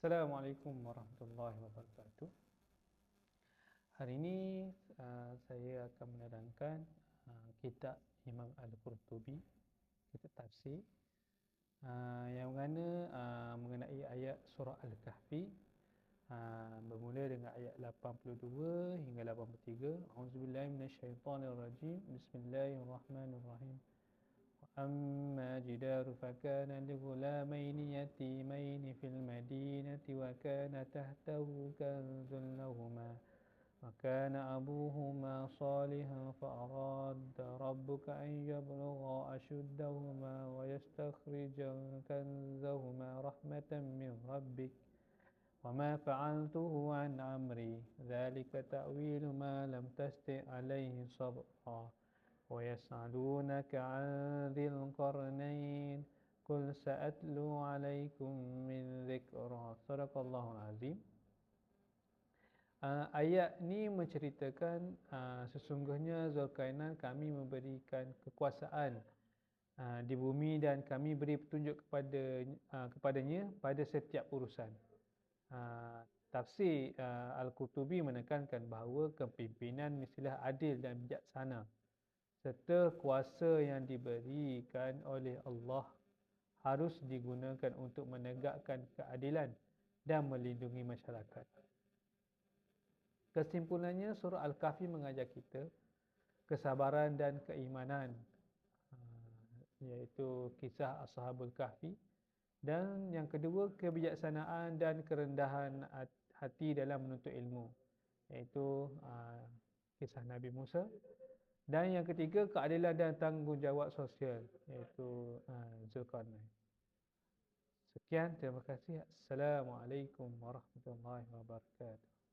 Assalamualaikum warahmatullahi wabarakatuh. Hari ini saya akan menerangkan kitab Imam Al-Qurtubi, kitab tafsir yang mana mengenai ayat surah Al-Kahfi, bermula dengan ayat 82 hingga 83. Auzubillahi minasyaitonirrajim. Bismillahirrahmanirrahim. أما جدار فكان لغلامين يتيمين في المدينة وكان تحته كنز لهما وكان أبوهما صالحا فأراد ربك أن يبلغا أشدهما ويستخرجا كنزهما رحمة من ربك وما فعلته عن أمري ذلك تأويل ما لم تستطع عليه صبرا ويسألونك عن ذي القرنين قل سأتلو عليكم من ذكرى صدق الله العظيم. Ayat ni menceritakan sesungguhnya Zulkarnain kami memberikan kekuasaan di bumi dan kami beri petunjuk kepadanya pada setiap urusan. Tafsir Al-Qurtubi menekankan bahawa kepimpinan mestilah adil dan bijaksana, serta kuasa yang diberikan oleh Allah harus digunakan untuk menegakkan keadilan dan melindungi masyarakat. Kesimpulannya, surah Al-Kahfi mengajar kita kesabaran dan keimanan, iaitu kisah Ashabul Kahfi. Dan yang kedua, kebijaksanaan dan kerendahan hati dalam menuntut ilmu, iaitu kisah Nabi Musa. Dan yang ketiga, keadilan dan tanggungjawab sosial, iaitu Zulkarnain. Sekian, terima kasih. Assalamualaikum warahmatullahi wabarakatuh.